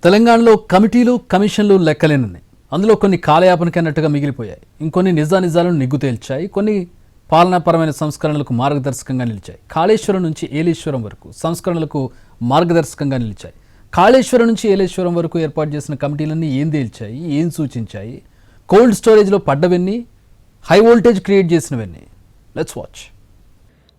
తెలంగాణలో కమిటీలు కమిషన్లు లెక్కలేనన్నాయి. అందులో కొన్ని కాలయాపనకన్నట్టుగా మిగిలిపోయాయి. ఇంకొన్ని నిజానిజాలను నిగ్గు తేల్చాయి. కొన్ని పాలనాపరమైన సంస్కరణలకు మార్గదర్శకంగా నిలిచాయి. కాళేశ్వరం నుంచి ఏలేశ్వరం వరకు సంస్కరణలకు మార్గదర్శకంగా నిలిచాయి. కాళేశ్వరం నుంచి ఏలేశ్వరం వరకు ఏర్పాటు చేసిన కమిటీలన్నీ ఏం తేల్చాయి, ఏం సూచించాయి, కోల్డ్ స్టోరేజ్లో పడ్డవన్నీ, హై వోల్టేజ్ క్రియేట్ చేసినవన్నీ. Let's watch.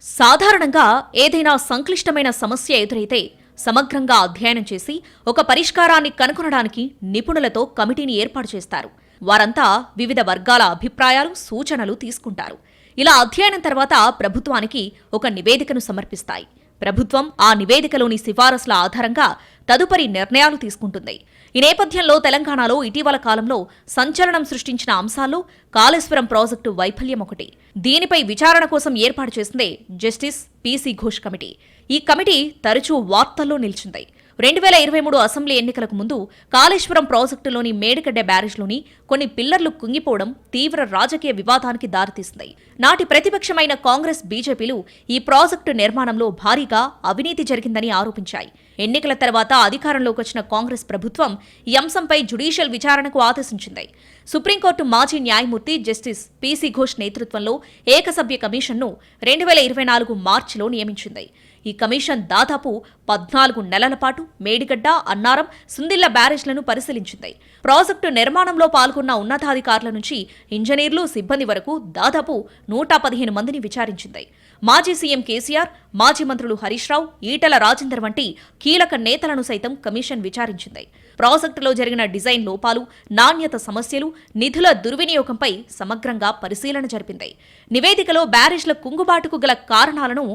సాధారణంగా ఏదైనా సంక్లిష్టమైన సమస్య ఎదురైతే సమగ్రంగా అధ్యయనం చేసి ఒక పరిష్కారాన్ని కనుగొనడానికి నిపుణులతో కమిటీని ఏర్పాటు చేస్తారు. వారంతా వివిధ వర్గాల అభిప్రాయాలు, సూచనలు తీసుకుంటారు. ఇలా అధ్యయనం తర్వాత ప్రభుత్వానికి ఒక నివేదికను సమర్పిస్తాయి. ప్రభుత్వం ఆ నివేదికలోని సిఫారసుల ఆధారంగా తదుపరి నిర్ణయాలు తీసుకుంటుంది. ఈ నేపథ్యంలో తెలంగాణలో ఇటీవల కాలంలో సంచలనం సృష్టించిన అంశాల్లో కాళేశ్వరం ప్రాజెక్టు వైఫల్యం ఒకటి. దీనిపై విచారణ కోసం ఏర్పాటు చేసిందే జస్టిస్ పీసీ ఘోష్ కమిటీ. ఈ కమిటీ తరచూ వార్తల్లో నిలిచింది. 2023 అసెంబ్లీ ఎన్నికలకు ముందు కాళేశ్వరం ప్రాజెక్టులోని మేడిగడ్డ బ్యారేజ్లోని కొన్ని పిల్లర్లు కుంగిపోవడం తీవ్ర రాజకీయ వివాదానికి దారితీసింది. నాటి ప్రతిపక్షమైన కాంగ్రెస్, బీజేపీలు ఈ ప్రాజెక్టు నిర్మాణంలో భారీగా అవినీతి జరిగిందని ఆరోపించాయి. ఎన్నికల తర్వాత అధికారంలోకి వచ్చిన కాంగ్రెస్ ప్రభుత్వం ఈ అంశంపై జ్యుడిషియల్ విచారణకు ఆదేశించింది. సుప్రీంకోర్టు మాజీ న్యాయమూర్తి జస్టిస్ పీసీ ఘోష్ నేతృత్వంలో ఏకసభ్య కమిషన్ను 2024 మార్చిలో నియమించింది. ఈ కమిషన్ దాదాపు 14 నెలల పాటు మేడిగడ్డ, అన్నారం, సుందిళ్ల బ్యారేజ్లను పరిశీలించింది. ప్రాజెక్టు నిర్మాణంలో పాల్గొన్న ఉన్నతాధికారుల నుంచి ఇంజనీర్లు, సిబ్బంది వరకు దాదాపు 115 మందిని విచారించింది. మాజీ సీఎం కేసీఆర్, మాజీ మంత్రులు హరీష్ రావు, ఈటల రాజేందర్ వంటి కీలక నేతలను సైతం కమిషన్ విచారించింది. ప్రాజెక్టులో జరిగిన డిజైన్ లోపాలు, నాణ్యత సమస్యలు, నిధుల దుర్వినియోగంపై సమగ్రంగా పరిశీలన జరిపింది. నివేదికలో బ్యారేజ్ల కుంగుబాటుకు గల కారణాలను,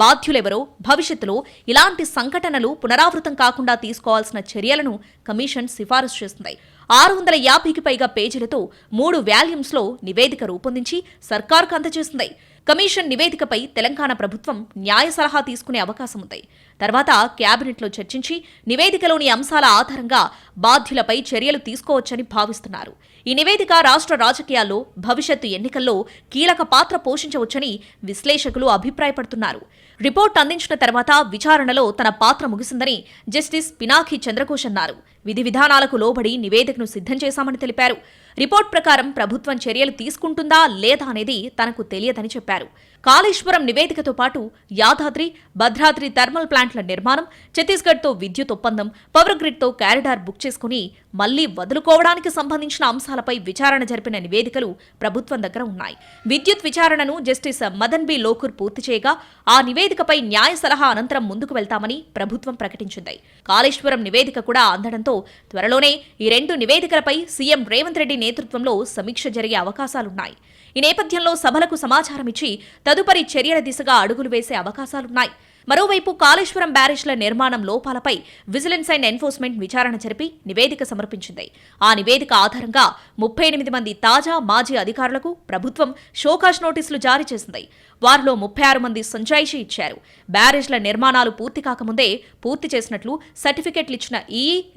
బాధ్యులెవరో, భవిష్యత్తులో ఇలాంటి సంఘటనలు పునరావృతం కాకుండా తీసుకోవాల్సిన చర్యలను కమిషన్ సిఫారసు చేసింది. 650కి పైగా పేజీలతో 3 వాల్యూమ్స్లో నివేదిక రూపొందించి సర్కార్కు అందజేసింది. కమిషన్ నివేదికపై తెలంగాణ ప్రభుత్వం న్యాయ సలహా తీసుకునే అవకాశం ఉంది. తర్వాత కేబినెట్లో చర్చించి నివేదికలోని అంశాల ఆధారంగా బాధ్యులపై చర్యలు తీసుకోవచ్చని భావిస్తున్నారు. ఈ నివేదిక రాష్ట్ర రాజకీయాల్లో, భవిష్యత్తు ఎన్నికల్లో కీలక పాత్ర పోషించవచ్చని విశ్లేషకులు అభిప్రాయపడుతున్నారు. రిపోర్ట్ అందించిన తర్వాత విచారణలో తన పాత్ర ముగిసిందని జస్టిస్ పినాకి చంద్రఘోష్ అన్నారు. విధి విధానాలకు లోబడి నివేదికను సిద్ధం చేశామని తెలిపారు. రిపోర్ట్ ప్రకారం ప్రభుత్వం చర్యలు తీసుకుంటుందా లేదా అనేది తనకు తెలియదని చెప్పారు. కాళేశ్వరం నివేదికతో పాటు యాదాద్రి, భద్రాద్రి థర్మల్ ప్లాంట్ల నిర్మాణం, ఛత్తీస్గఢ్తో విద్యుత్ ఒప్పందం, పవర్ గ్రిడ్తో కారిడార్ బుక్ చేసుకుని మళ్లీ వదులుకోవడానికి సంబంధించిన అంశాలపై విచారణ జరిపిన నివేదికలు ప్రభుత్వం దగ్గర ఉన్నాయి. విద్యుత్ విచారణను జస్టిస్ మదన్ బి లోకూర్ పూర్తి చేయగా ఆ నివేదికపై న్యాయ సలహా అనంతరం ముందుకు వెళ్తామని ప్రభుత్వం ప్రకటించింది. కాళేశ్వరం నివేదిక కూడా అందడంతో త్వరలోనే ఈ 2 నివేదికలపై సీఎం రేవంత్ రెడ్డి నేతృత్వంలో సమీక్ష జరిగే అవకాశాలున్నాయి. ఈ నేపథ్యంలో సభలకు సమాచారం ఇచ్చి తదుపరి చర్యల దిశగా అడుగులు వేసే అవకాశాలున్నాయి. మరోవైపు కాళేశ్వరం బ్యారేజ్ల నిర్మాణం లోపాలపై విజిలెన్స్ అండ్ ఎన్ఫోర్స్మెంట్ విచారణ జరిపి నివేదిక సమర్పించింది. ఆ నివేదిక ఆధారంగా 38 మంది తాజా, మాజీ అధికారులకు ప్రభుత్వం షోకాజ్ నోటీసులు జారీ చేసింది. వారిలో 36 మంది సంజాయిషీ ఇచ్చారు. బ్యారేజ్ల నిర్మాణాలు పూర్తి కాకముందే పూర్తి చేసినట్లు సర్టిఫికెట్లు ఇచ్చిన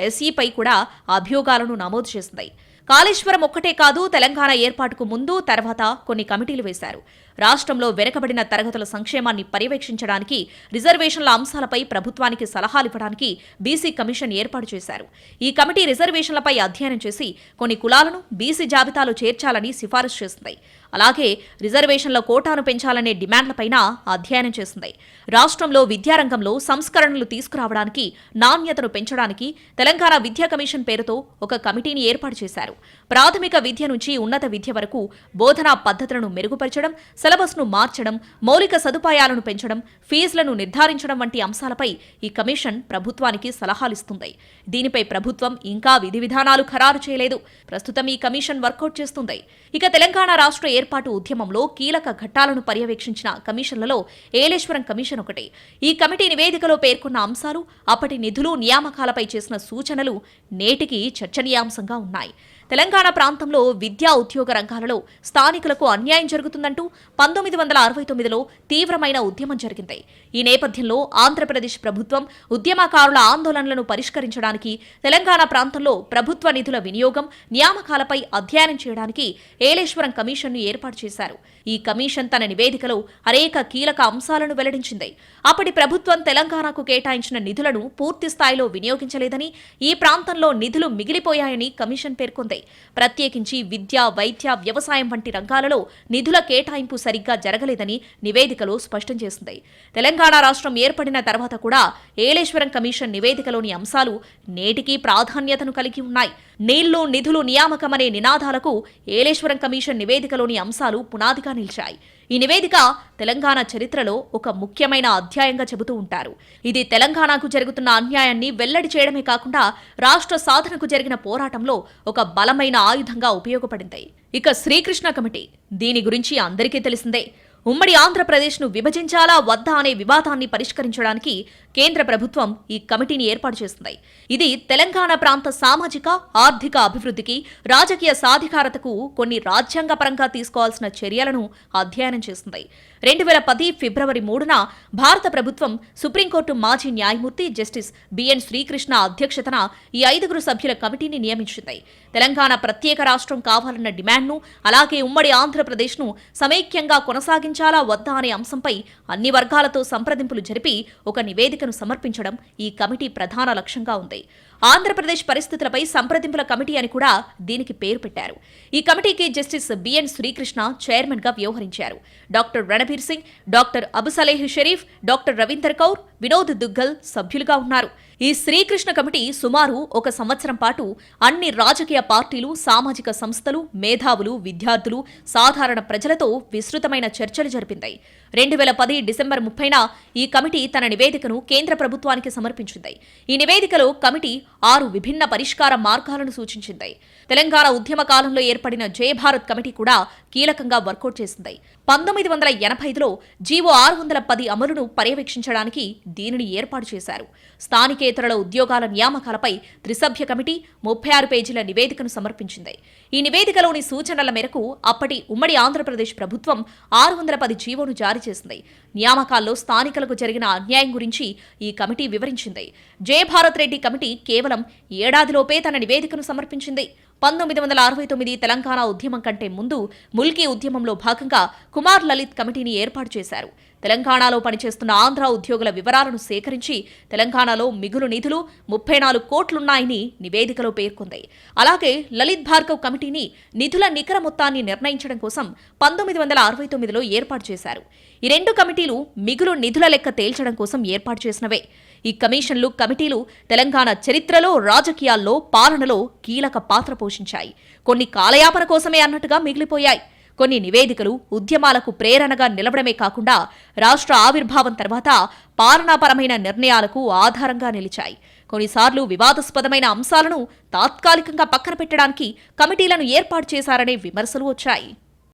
ఎస్ఈపై కూడా అభియోగాలను నమోదు చేసింది. కాళేశ్వరం ఒక్కటే కాదు, తెలంగాణ ఏర్పాటుకు ముందు, తర్వాత కొన్ని కమిటీలు వేశారు. రాష్ట్రంలో వెనుకబడిన తరగతుల సంక్షేమాన్ని పర్యవేక్షించడానికి, రిజర్వేషన్ల అంశాలపై ప్రభుత్వానికి సలహాలివ్వడానికి బీసీ కమిషన్ ఏర్పాటు చేశారు. ఈ కమిటీ రిజర్వేషన్లపై అధ్యయనం చేసి కొన్ని కులాలను బీసీ జాబితాలో చేర్చాలని సిఫారసు చేసింది. అలాగే రిజర్వేషన్ల కోటాను పెంచాలనే డిమాండ్లపైన అధ్యయనం చేసింది. రాష్ట్రంలో విద్యారంగంలో సంస్కరణలు తీసుకురావడానికి, నాణ్యతను పెంచడానికి తెలంగాణ విద్యా కమిషన్ పేరుతో ఒక కమిటీని ఏర్పాటు చేశారు. ప్రాథమిక విద్య నుంచి ఉన్నత విద్య వరకు బోధనా పద్ధతులను మెరుగుపరచడం, సిలబస్ను మార్చడం, మౌలిక సదుపాయాలను పెంచడం, ఫీజులను నిర్ధారించడం వంటి అంశాలపై ఈ కమిషన్ ప్రభుత్వానికి సలహాలిస్తుంది. దీనిపై ప్రభుత్వం ఇంకా విధి విధానాలు ఖరారు చేయలేదు. ప్రస్తుతం ఈ కమిషన్ వర్కౌట్ చేస్తుంది. ఇక తెలంగాణ రాష్ట్ర ఏర్పాటు ఉద్యమంలో కీలక ఘట్టాలను పర్యవేక్షించిన కమిషన్లలో ఏలేశ్వరం కమిషన్ ఒకటి. ఈ కమిటీ నివేదికలో పేర్కొన్న అంశాలు, అప్పటి నిధులు, నియామకాలపై చేసిన సూచనలు నేటికి చర్చనీయాంశంగా ఉన్నాయి. తెలంగాణ ప్రాంతంలో విద్యా, ఉద్యోగ రంగాలలో స్థానికులకు అన్యాయం జరుగుతుందంటూ 1969లో తీవ్రమైన ఉద్యమం జరిగింది. ఈ నేపథ్యంలో ఆంధ్రప్రదేశ్ ప్రభుత్వం ఉద్యమకారుల ఆందోళనలను పరిష్కరించడానికి తెలంగాణ ప్రాంతంలో ప్రభుత్వ నిధుల వినియోగం, నియామకాలపై అధ్యయనం చేయడానికి ఏలేశ్వరం కమిషన్ను ఏర్పాటు చేశారు. ఈ కమిషన్ తన నివేదికలో అనేక కీలక అంశాలను వెల్లడించింది. అప్పటి ప్రభుత్వం తెలంగాణకు కేటాయించిన నిధులను పూర్తి స్థాయిలో వినియోగించలేదని, ఈ ప్రాంతంలో నిధులు మిగిలిపోయాయని కమిషన్ పేర్కొంది. ప్రత్యేకించి విద్య, వైద్య, వ్యవసాయం వంటి రంగాలలో నిధుల కేటాయింపు సరిగ్గా జరగలేదని నివేదికలో స్పష్టం చేసింది. తెలంగాణ రాష్ట్రం ఏర్పడిన తర్వాత కూడా ఏలేశ్వరం కమిషన్ నివేదికలోని అంశాలు నేటికీ ప్రాధాన్యతను కలిగి ఉన్నాయి. నీళ్లు, నిధులు, నియామకమనే నినాదాలకు ఏలేశ్వరం కమిషన్ నివేదికలోని అంశాలు పునాదిగా నిలిచాయి. ఈ నివేదిక తెలంగాణ చరిత్రలో ఒక ముఖ్యమైన అధ్యాయంగా చెబుతూ ఉంటారు. ఇది తెలంగాణకు జరుగుతున్న అన్యాయాన్ని వెల్లడి చేయడమే కాకుండా రాష్ట్ర సాధనకు జరిగిన పోరాటంలో ఒక బలమైన ఆయుధంగా ఉపయోగపడింది. ఇక శ్రీకృష్ణ కమిటీ, దీని గురించి అందరికీ తెలిసిందే. ఉమ్మడి ఆంధ్రప్రదేశ్ను విభజించాలా వద్దా అనే వివాదాన్ని పరిష్కరించడానికి కేంద్ర ప్రభుత్వం ఈ కమిటీని ఏర్పాటు చేసింది. ఇది తెలంగాణ ప్రాంత సామాజిక, ఆర్థిక అభివృద్ధికి, రాజకీయ సాధికారతకు కొన్ని రాజ్యాంగపరంగా తీసుకోవాల్సిన చర్యలను అధ్యయనం చేసింది. 2010 ఫిబ్రవరి 3న భారత ప్రభుత్వం సుప్రీంకోర్టు మాజీ న్యాయమూర్తి జస్టిస్ బిఎన్ శ్రీకృష్ణ అధ్యక్షతన ఈ 5 సభ్యుల కమిటీని నియమించింది. తెలంగాణ ప్రత్యేక రాష్ట్రం కావాలన్న డిమాండ్ను, అలాగే ఉమ్మడి ఆంధ్రప్రదేశ్ను సమైక్యంగా కొనసాగించాలా వద్దా అనే అంశంపై అన్ని వర్గాలతో సంప్రదింపులు జరిపి ఒక నివేదికను సమర్పించడం ఈ కమిటీ ప్రధాన లక్ష్యంగా ఉంది. ఆంధ్రప్రదేశ్ పరిస్థితులపై సంప్రదింపుల కమిటీ అని కూడా దీనికి పేరు పెట్టారు. ఈ కమిటీకి జస్టిస్ బిఎన్ శ్రీకృష్ణ చైర్మన్ గా వ్యవహరించారు. Doctor Ranbir Singh, doctor Abusaleh Shariff, doctor Ravinder Kaur, Vinod Duggal సభ్యులుగా ఉన్నారు. ఈ శ్రీకృష్ణ కమిటీ సుమారు 1 సంవత్సరం పాటు అన్ని రాజకీయ పార్టీలు, సామాజిక సంస్థలు, మేధావులు, విద్యార్థులు, సాధారణ ప్రజలతో విస్తృతమైన చర్చలు జరిపింది. 2010 డిసెంబర్ 30న ఈ కమిటీ తన నివేదికను కేంద్ర ప్రభుత్వానికి సమర్పించింది. ఈ నివేదికలో కమిటీ 6 విభిన్న పరిష్కార మార్గాలను సూచించింది. తెలంగాణ ఉద్యమ కాలంలో ఏర్పడిన జయ భారత్ కమిటీ కూడా కీలకంగా వర్కౌట్ చేసింది. 1985లో జీవో 610 అమలును పర్యవేక్షించడానికి దీనిని ఏర్పాటు చేశారు. స్థానికేతరుల ఉద్యోగాల నియామకాలపై త్రిసభ్య కమిటీ 36 పేజీల నివేదికను సమర్పించింది. ఈ నివేదికలోని సూచనల మేరకు అప్పటి ఉమ్మడి ఆంధ్రప్రదేశ్ ప్రభుత్వం 610 జీవోను జారీ చేసింది. నియామకాల్లో స్థానికులకు జరిగిన అన్యాయం గురించి ఈ కమిటీ వివరించింది. జయభారత్ రెడ్డి కమిటీ కేవలం ఏడాదిలోపే తన నివేదికను సమర్పించింది. 1969 తెలంగాణ ఉద్యమం కంటే ముందు ముల్కీ ఉద్యమంలో భాగంగా కుమార్ లలిత్ కమిటీని ఏర్పాటు చేశారు. తెలంగాణలో పనిచేస్తున్న ఆంధ్ర ఉద్యోగుల వివరాలను సేకరించి తెలంగాణలో మిగులు నిధులు 34 కోట్లున్నాయని నివేదికలో పేర్కొంది. అలాగే లలిత్ భార్గవ్ కమిటీని నిధుల నికర మొత్తాన్ని నిర్ణయించడం కోసం 1969లో ఏర్పాటు చేశారు. ఈ 2 కమిటీలు మిగులు నిధుల లెక్క తేల్చడం కోసం ఏర్పాటు చేసినవే. ఈ కమిషన్లు, కమిటీలు తెలంగాణ చరిత్రలో, రాజకీయాల్లో, పాలనలో కీలక పాత్ర పోషించాయి. కొన్ని కాలయాపన కోసమే అన్నట్టుగా మిగిలిపోయాయి. కొన్ని నివేదికలు ఉద్యమాలకు ప్రేరణగా నిలవడమే కాకుండా రాష్ట్ర ఆవిర్భావం తర్వాత పాలనాపరమైన నిర్ణయాలకు ఆధారంగా నిలిచాయి. కొన్నిసార్లు వివాదాస్పదమైన అంశాలను తాత్కాలికంగా పక్కన పెట్టడానికి కమిటీలను ఏర్పాటు చేశారనే విమర్శలు వచ్చాయి.